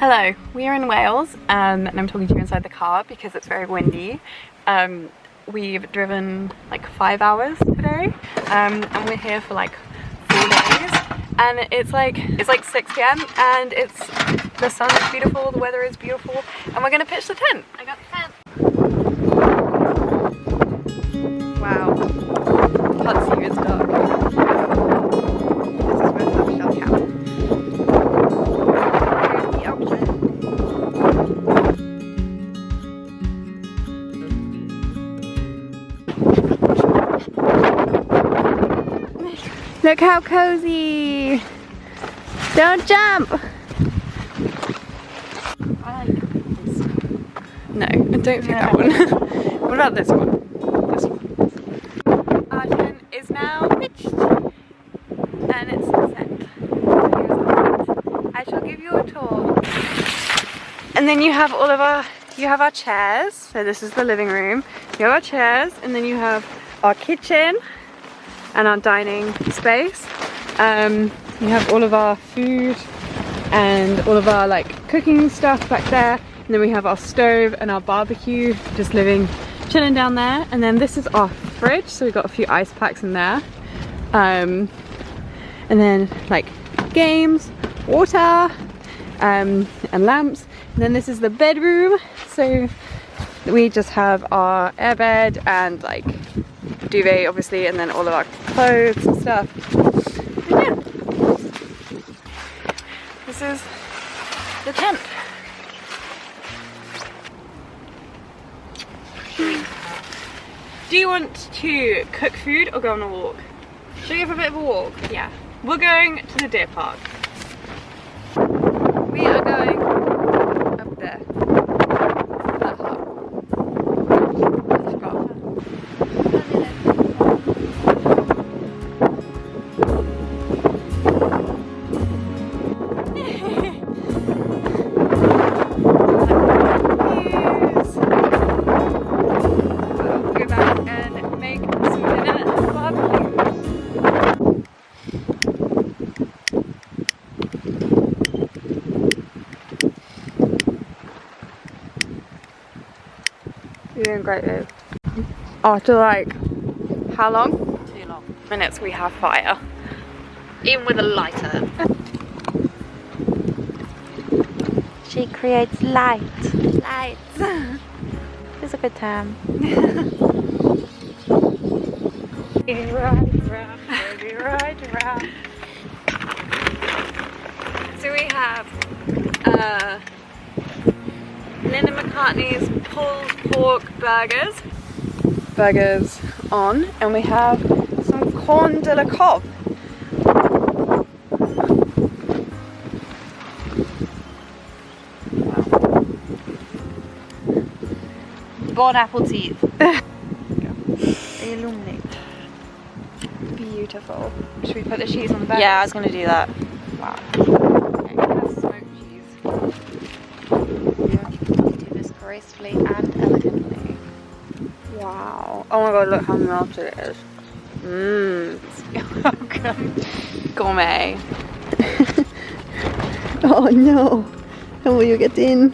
Hello, we are in Wales and I'm talking to you inside the car because it's very windy. We've driven like 5 hours today and we're here for like 4 days, and it's like 6 p.m. and the sun is beautiful, the weather is beautiful, and we're gonna pitch the tent. I got the tent. Wow, can't see you, it's dark. This is where the shell camp. Look how cozy! Don't jump! I like this. No, don't pick that one. What about this one? This one. Our tent is now pitched and it's set. I shall give you a tour. And then you have all of our chairs. So this is the living room. You have our chairs, and then you have our kitchen and our dining space. You have all of our food and all of our like cooking stuff back there, and then we have our stove and our barbecue just chilling down there. And then this is our fridge, so we've got a few ice packs in there, and then like games, water, and lamps. And then this is the bedroom, so we just have our airbed and like duvet obviously, and then all of our clothes and stuff. And yeah, this is the tent. Do you want to cook food or go on a walk? Should we go for a bit of a walk? Yeah. We're going to the deer park. We are going up there. That hut. Let's go. You're doing great, babe. After like, how long? Too long. Minutes, we have fire. Even with a lighter. She creates light. Light. It's a good term. So we have Linda McCartney's pulled pork burgers on, and we have some corn de la cob. Bon appetit. Illuminate. Beautiful. Should we put the cheese on the burgers? Yeah, I was going to do that. Wow. Okay, that's smoked cheese. Yeah. You do this gracefully and elegantly. Wow. Oh my god, look how melted it is. Mmm. Okay. Gourmet. Oh no. How will you get in?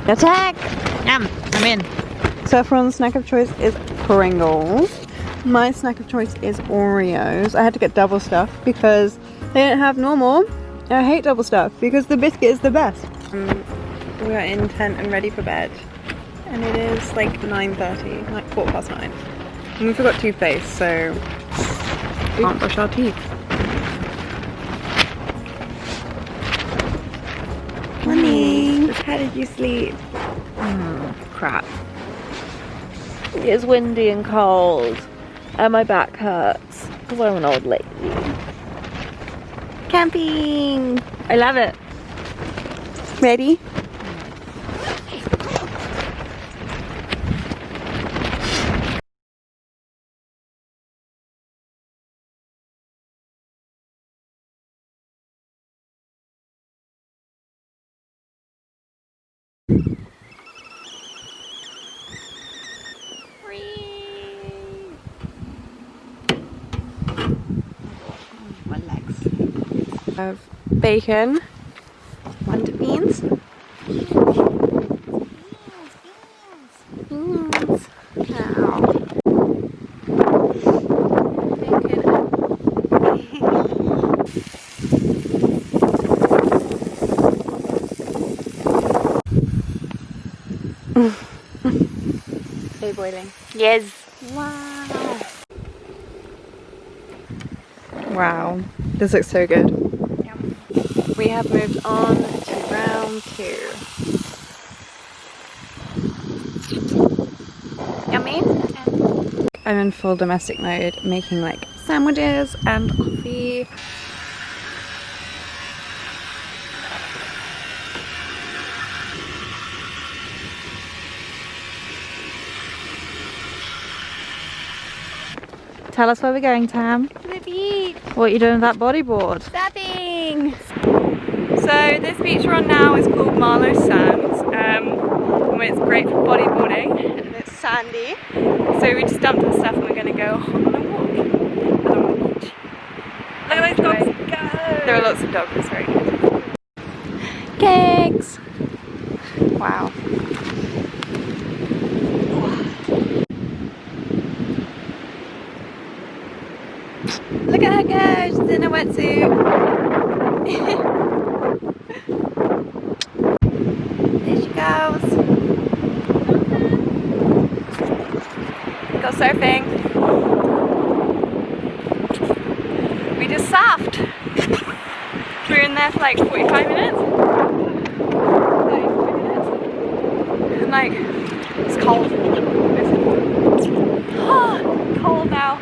Attack! I'm in. So everyone's snack of choice is Pringles. My snack of choice is Oreos. I had to get double stuff because they didn't have normal. I hate double stuff because the biscuit is the best. We are in tent and ready for bed. And it is like 9:30, like 9:15. And we forgot toothpaste, so we can't brush our teeth. Honey, how did you sleep? Crap. It's windy and cold, and my back hurts because I'm an old lady. Camping! I love it. Ready? My legs. Have bacon, wonder beans. Beans. Ow. They're boiling. Yes. Wow. Wow. This looks so good. Yum. We have moved on to round 2. Yummy. I'm in full domestic mode, making like sandwiches and coffee. Tell us where we're going, Tam. To the beach. What are you doing with that bodyboard? Surfing. So this beach we're on now is called Marlow Sands. And it's great for bodyboarding and it's sandy. So we just dumped our stuff and we're going to go on a walk along the beach. Look at those dogs go! There are lots of dogs, it's very good. Cakes! Wow. Look at her go, she's in a wetsuit. There she goes. Go surfing. We just surfed. We were in there for like 45 minutes. 30-40 minutes. And like, it's cold. It's cold now.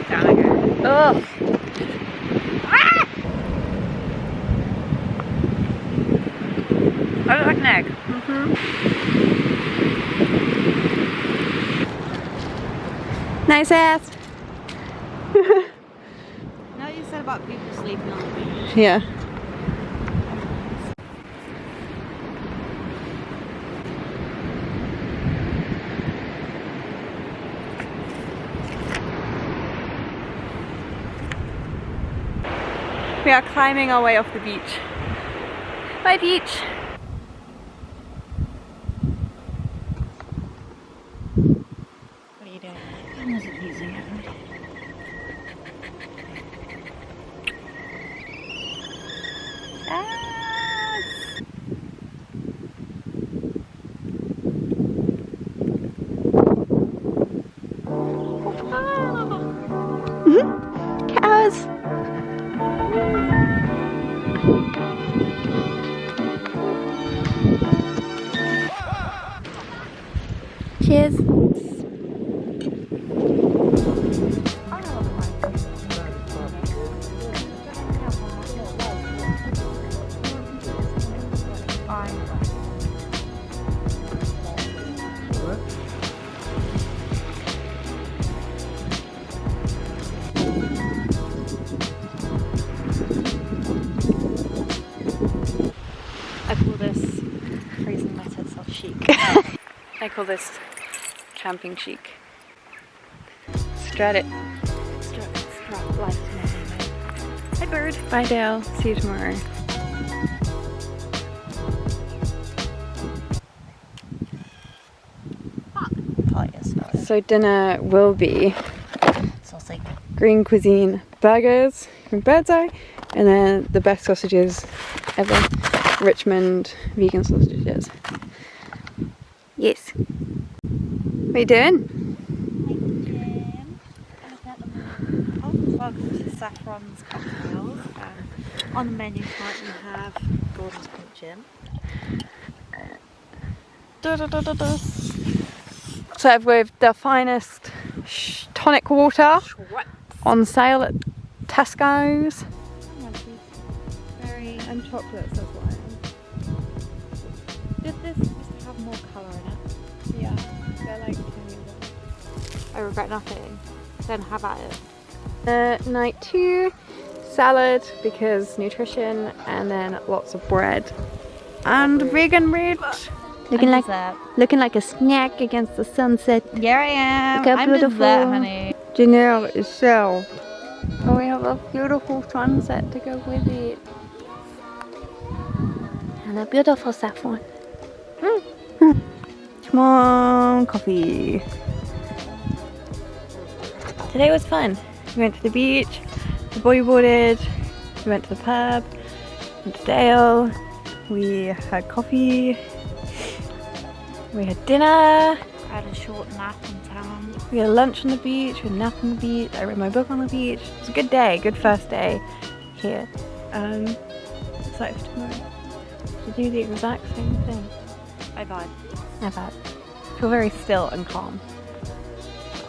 Down I go. Ugh. Ah! I look like an egg. Nice ass. No, you said about people sleeping on the beach. Yeah. We are climbing our way off the beach. Bye beach! What are you doing? I wasn't using it. Cows! Cheers! I call this freezing method self chic. I call this camping chic. Strut it. Strut life is amazing. Hi bird. Bye Dale. See you tomorrow. So dinner will be Saucy. green cuisine burgers from Bird's Eye, and then the best sausages ever, Richmond vegan sausages. Yes. What are you doing? Welcome to Saffron's cocktails. On the menu tonight we have Gordon's Punch-In. Served with the finest tonic water on sale at Tesco's. And chocolates as well. This used to have more colour in it. Yeah, they're like I regret nothing. Then have at it. night 2, salad because nutrition, and then lots of bread and vegan bread. Looking like dessert. looking like a snack against the sunset. Here I am. Look how I'm beautiful. dessert, honey. Dinner is served. Oh, we have a beautiful sunset to go with it. And a beautiful saffron. Come on, coffee. Today was fun. We went to the beach, we bodyboarded, we went to the pub, went to Dale, we had coffee, we had dinner, I had a short nap in town. we had lunch on the beach, we had a nap on the beach, I read my book on the beach. It was a good day, good first day here. Excited for tomorrow to do the exact same thing. I vibe. I bet. Feel very still and calm.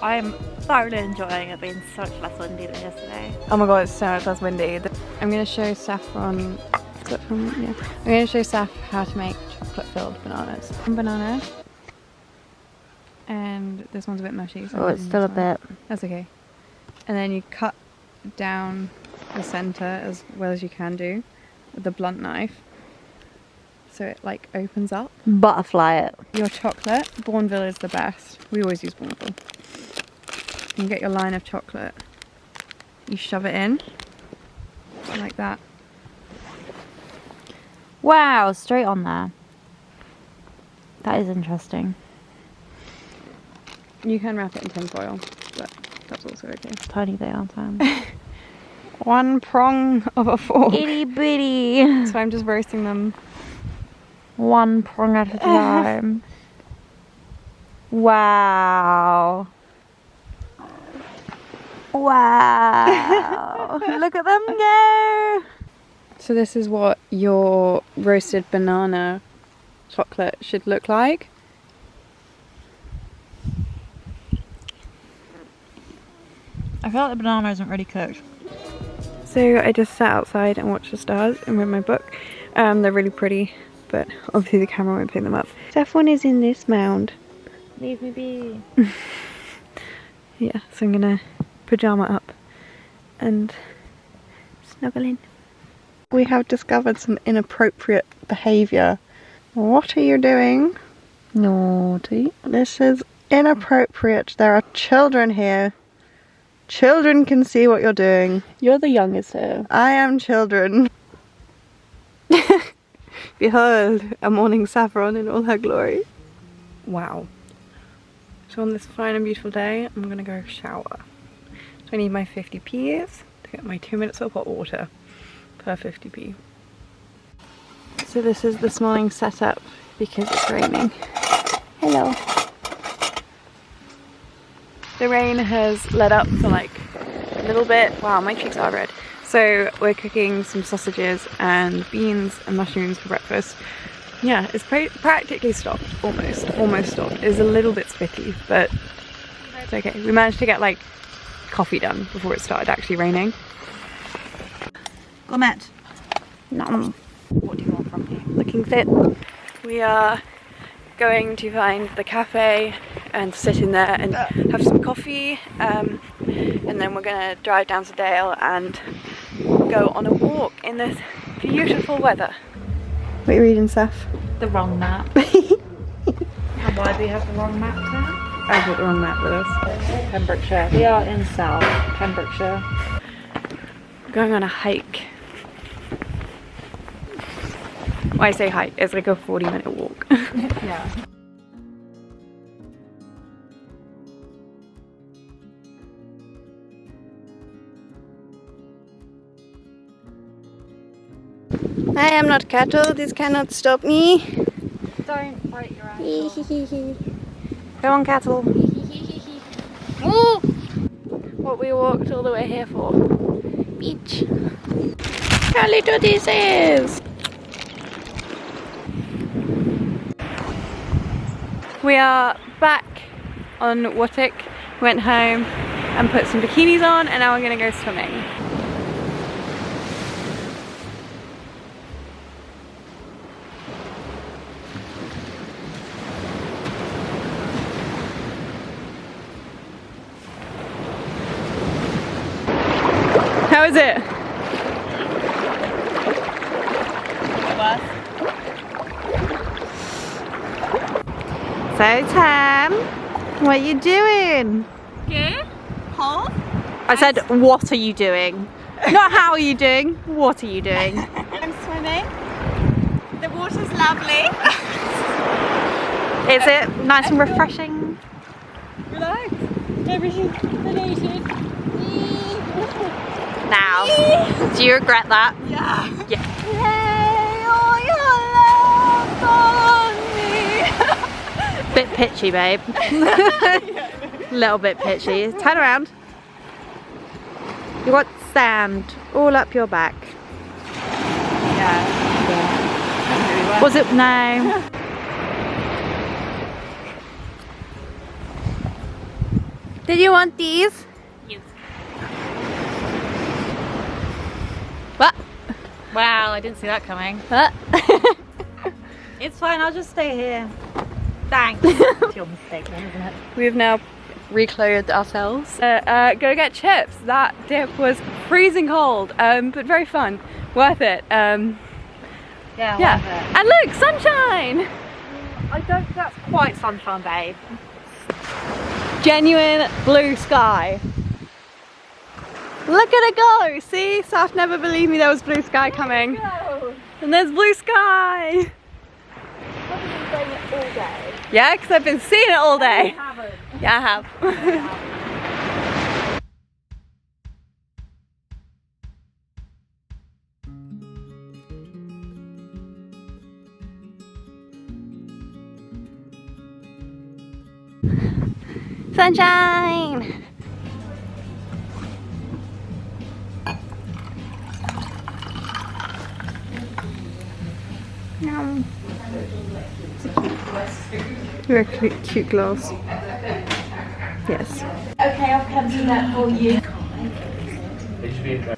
I am thoroughly enjoying it being so much less windy than yesterday. Oh my god, it's so much less windy. I'm gonna show Saffron. Is that from? Yeah. I'm gonna show Saf how to make chocolate-filled bananas. One banana. And this one's a bit mushy. So Oh, it's still a bit. That's okay. And then you cut down the center as well as you can do with the blunt knife, so it like opens up. Butterfly it. Your chocolate, Bourneville is the best. We always use Bourneville. You get your line of chocolate. You shove it in like that. Wow, straight on there. That is interesting. You can wrap it in tin foil, but that's also okay. Tiny bit on time. One prong of a fork. Itty bitty. So I'm just roasting them. One prong at a time. Wow. Wow. Look at them go. So this is what your roasted banana chocolate should look like. I feel like the banana isn't really cooked. So I just sat outside and watched the stars and read my book. They're really pretty, but obviously the camera won't pick them up. Saffron is in this mound. Leave me be. Yeah, so I'm gonna pajama up and snuggle in. We have discovered some inappropriate behaviour. What are you doing? Naughty. This is inappropriate. There are children here. Children can see what you're doing. You're the youngest here. I am children. Behold, a morning saffron in all her glory. Wow. So on this fine and beautiful day, I'm gonna go shower. So I need my 50p's to get my 2 minutes of hot water per 50p. So this is this morning's setup because it's raining. Hello. The rain has let up for like a little bit. Wow, my cheeks are red. So we're cooking some sausages and beans and mushrooms for breakfast. Yeah, it's practically stopped, almost stopped. It's a little bit spitty, but it's okay. We managed to get like coffee done before it started actually raining. Gourmet. Nom. What do you want from me? Looking fit. We are going to find the cafe and sit in there and have some coffee, and then we're gonna drive down to Dale and go on a walk in this beautiful weather. What are you reading, Saf? The wrong map. And why do we have the wrong map now? I brought the wrong map with us. Pembrokeshire. We are in South Pembrokeshire. We're going on a hike. When I say hike, it's like a 40-minute walk. Yeah. I am not cattle, this cannot stop me. Don't bite your ankle. Come on, cattle. Woo! What we walked all the way here for. Beach. How little this is! We are back on Wattick. Went home and put some bikinis on, and now we're gonna go swimming. How is it? So Tam, what are you doing? Good. Hold. I said, what are you doing? Not how are you doing, what are you doing? I'm swimming. The water's lovely. Is it nice and refreshing? Relax. Everything's related. Now, do you regret that? Yeah. Yeah. Lay all your love on me. Bit pitchy, babe. Little bit pitchy. Turn around. You want sand all up your back. Yeah. Was it? No. Did you want these? Yes. What? Wow, I didn't see that coming. What? It's fine, I'll just stay here. Thanks. It's your mistake then, isn't it? We've now reclothed ourselves. Go get chips. That dip was freezing cold, but very fun. Worth it. Yeah, Yeah. Love it. And look, sunshine! I don't think that's quite sunshine, babe. Genuine blue sky. Look at it go! See? Saf never believed me there was blue sky coming. And there's blue sky! Yeah, because I've been seeing it all day. Yeah, I have. Sunshine! Yum. You're a cute glass. Yes. Okay, I'll come do that for you.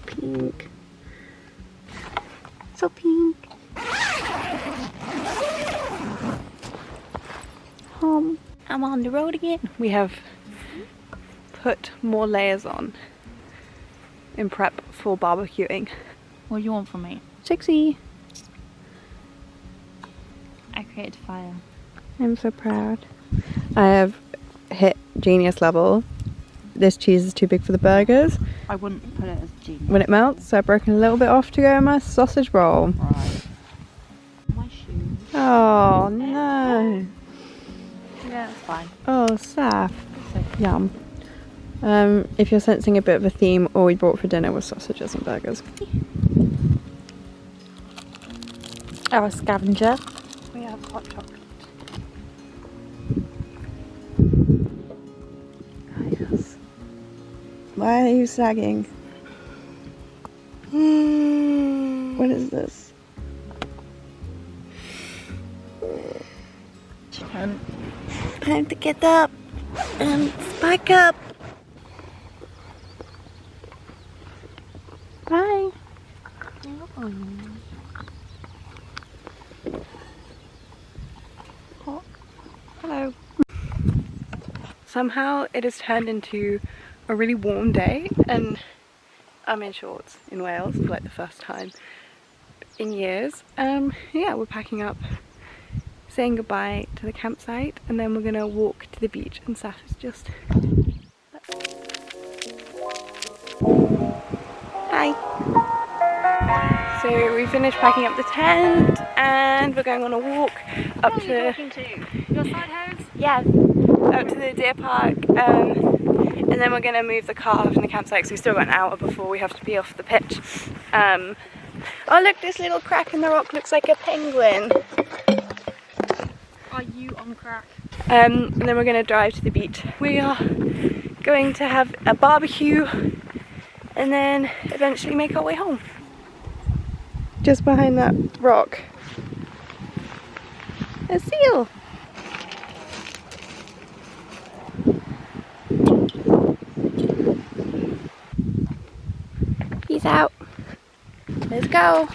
Pink. So pink. I'm on the road again. We have put more layers on in prep for barbecuing. What do you want from me? Sexy. I created fire. I'm so proud. I have hit genius level. This cheese is too big for the burgers. I wouldn't put it as genius. When it melts, so I've broken a little bit off to go in my sausage roll. Right. My shoes. Oh no. Yeah, it's fine. Oh, Saf. Yum. If you're sensing a bit of a theme, all we brought for dinner was sausages and burgers. Our scavenger. We have hot chocolate. Oh, yes. Why are you sagging? What is this? Time to get up and spike up. Bye. Oh, hello. Somehow it has turned into a really warm day and I'm in shorts in Wales for like the first time in years. Yeah, we're packing up, saying goodbye to the campsite, and then we're gonna walk to the beach, and Saf is just... Hi! So we finished packing up the tent and we're going on a walk up to... Your side hose? Yeah, up to the deer park, and then we're gonna move the car from the campsite because we've still got an hour before we have to be off the pitch. Oh look, this little crack in the rock looks like a penguin. Are you on crack? And then we're going to drive to the beach. We are going to have a barbecue and then eventually make our way home. Just behind that rock, a seal. Peace out. Let's go.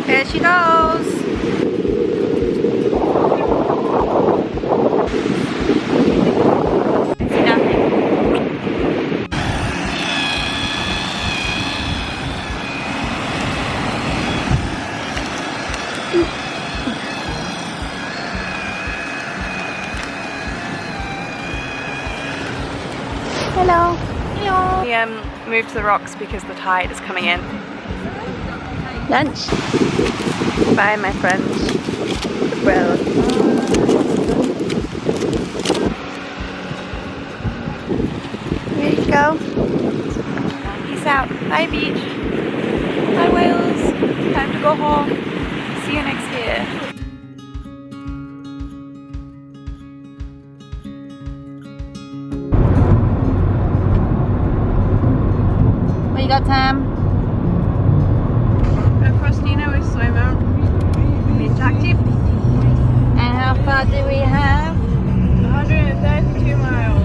Here she goes. Hello. We moved to the rocks because the tide is coming in. Lunch. Bye, my friends. Well. Here you go. Peace out. Bye beach. Bye Wales. Time to go home. See you next year. What you got, Tam? A Frostina with soy milk. Attractive. And how far do we have? 132 miles.